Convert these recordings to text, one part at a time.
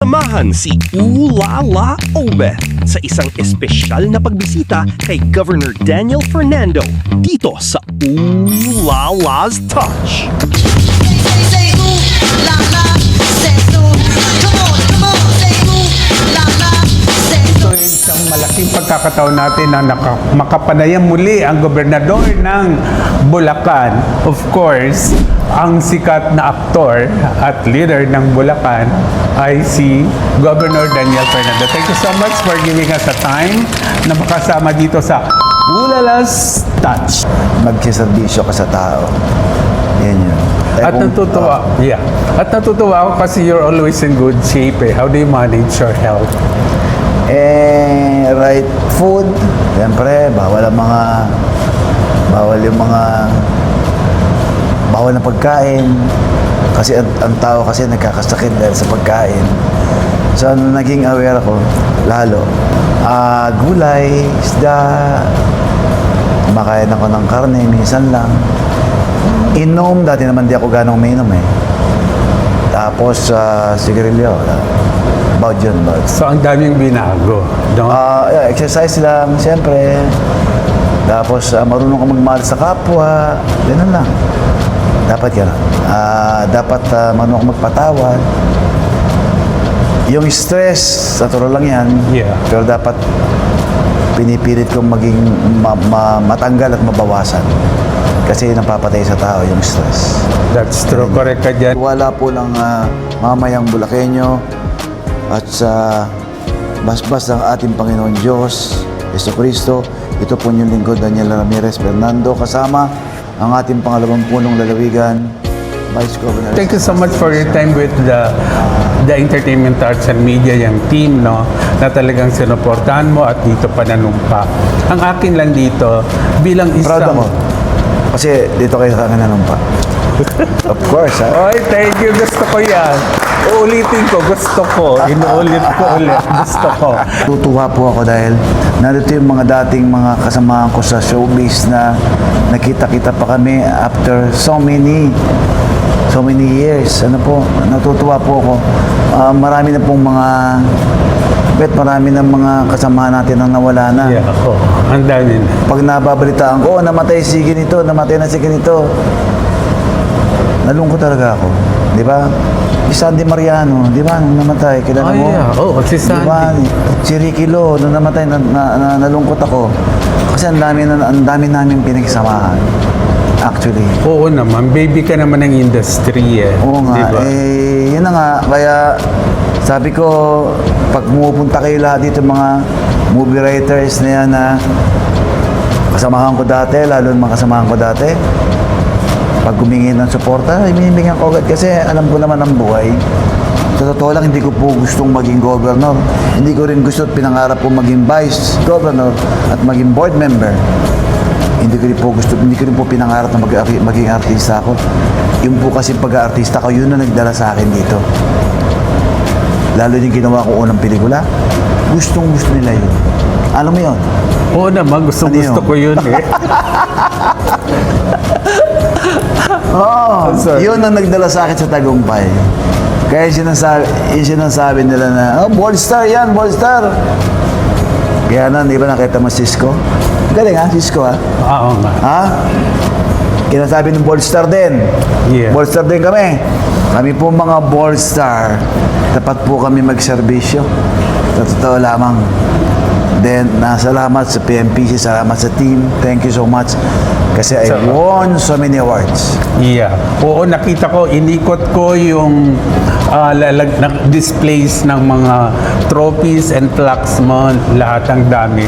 Samahan si Ulala Obeth sa isang espesyal na pagbisita kay Governor Daniel Fernando dito sa Ulala's Touch. Say ooh la la, say ooh. Come on, say ooh la la, say Ito ay isang malaking pagkakataon natin na makapanayam muli ang gobernador ng Bulacan. Of course, ang sikat na aktor at leader ng Bulacan ay si Governor Daniel Fernando. Thank you so much for giving us a time na makasama dito sa Ulala's Touch. Magsiservisyo ka sa tao. Yan yun. At natutuwa, At natutuwa ako kasi you're always in good shape eh. How do you manage your health? Right food, siyempre, bawal na pagkain. Kasi ang tao kasi nagkakasakit dahil sa pagkain. So, naging aware ako, lalo. Gulay, isda, kumakain ako ng karne, minsan lang. Inom, dati naman di ako ganong mainom eh. Tapos, sigarilyo, about yun. So, ang daming binago. No? Exercise lang, siyempre. Tapos, marunong ka magmahal sa kapwa. Ganun lang. Dapat yan. Dapat marunong ka magpatawad. Yung stress, natural lang yan. Yeah. Pero dapat pinipilit kong maging matanggal at mabawasan. Kasi napapatay sa tao yung stress. That's true. Correct ka dyan. Wala po ng mamayang Bulakenyo at sa basbas ng ating Panginoon Diyos, Jesucristo. Ito po yung lingkod Daniel Ramirez Fernando kasama ang ating pangalawang punong lalawigan, Vice Governor. Thank you so much for your time with the Entertainment Arts and Media, yung team, no, na talagang sinuportahan mo at dito pananumpa. Ang akin lang dito, bilang Proud isang... ako. Kasi dito kayo sa akin nanumpa. Of course, ha? Oy, thank you. Gusto ko yan. Uulitin ko. Gusto ko. Inuulit ko ulit. Gusto ko. Tutuwa po ako dahil narito yung mga dating mga kasamahan ko sa showbiz na nakita-kita pa kami after so many years. Ano po, natutuwa po ako. Marami na pong marami ng mga kasama natin ang nawala na. Yeah, ako. Ang dami na. Pag nababalitaan ko, namatay si ganito, namatay na si ganito. Nalungkot talaga ako. Di ba? Si Sandy Mariano, di ba? Nung namatay, kilala mo? Yeah. Oh, si Sandy. Diba? Si Ricky Lo, nung namatay, nalungkot ako. Kasi ang dami namin pinagsamahan. Actually. Oo naman. Baby ka naman ng industry eh. Oo nga. Diba? Yun na nga. Kaya sabi ko, pag pumupunta kayo lahat dito mga movie writers na yan na kasamahan ko dati, lalo ng mga kasamahan ko dati, pag humingi ng suporta, binibigyan ko agad kasi alam ko naman ang buhay. Sa totoo lang, hindi ko po gustong maging governor. Hindi ko rin gusto at pinangarap po maging vice governor at maging board member. Hindi ko rin po pinangarap na maging artista ako. Yung po kasi pag-aartista ko, yun na nagdala sa akin dito. Lalo yung ginawa ko unang pelikula, gustong-gusto nila yun. Alam mo yun? Oo naman. Gusto ko yun eh. Oo. Yun ang nagdala sa akin sa tagumpay. Kaya sinasabi nila na, ball star yan, ball star. Kaya na, di ba nakita mo Cisco? Galing ha, Cisco ha? Oo nga. Ha? Kinasabi ng ball star din. Yeah. Ball star din kami. Kami po mga ball star. Dapat po kami magserbisyo. Sa totoo lamang. Then, salamat sa PMPC, salamat sa team. Thank you so much. Kasi I won so many awards. Yeah. Oo, nakita ko, inikot ko yung displays ng mga trophies and plaques mo, lahat ang dami.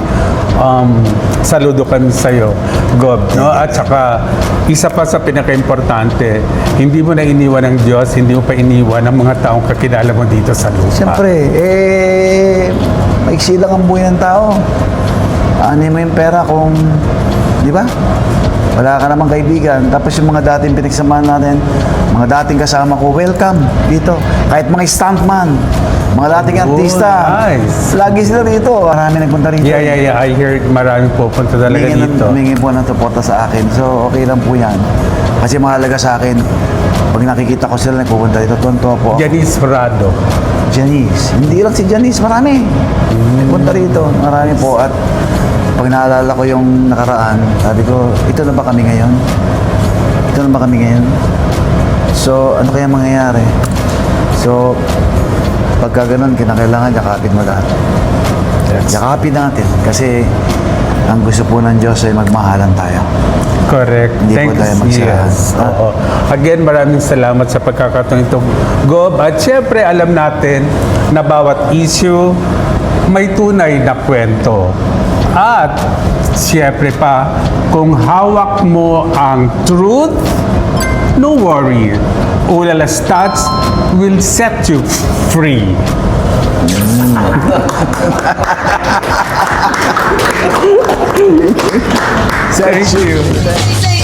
Saludo kami sa'yo, Gob. No? At saka, isa pa sa pinaka-importante, hindi mo na iniwan ng Diyos, hindi mo pa iniwan ng mga taong kakilala mo dito sa lupa. Siyempre, maiksi lang ang buhay ng tao. Ano mo yung pera kung, di ba? Wala ka namang kaibigan. Tapos yung mga dating pinagsamahan natin, mga dating kasama ko, welcome dito. Kahit mga stuntman, mga dating artista. Nice. Lagi sila rito. Marami nagpunta rito. Yeah. I heard maraming pupunta talaga dito. Humingi po ng suporta sa akin. So, okay lang po yan. Kasi mahalaga sa akin, pag nakikita ko sila nagpupunta dito, tonto po. Janice Horado. Janice. Hindi lang si Janice, marami. Punta rito, marami po. At pag naalala ko yung nakaraan, sabi ko, ito na ba kami ngayon? Ito na ba kami ngayon? So, ano kaya mangyayari? So, pagka ganun, kinakailangan yakapin mo lahat. Yakapin natin kasi ang gusto po ng Diyos ay magmahalan tayo. Correct. Hindi po Thanks. tayo magsirahan. Yes. Oo. Again, maraming salamat sa pagkakataon ito, Gob. At syempre, alam natin na bawat issue may tunay na kwento. At syempre pa, kung hawak mo ang truth, no worry. Ulala Stats will set you free. Thank you. Say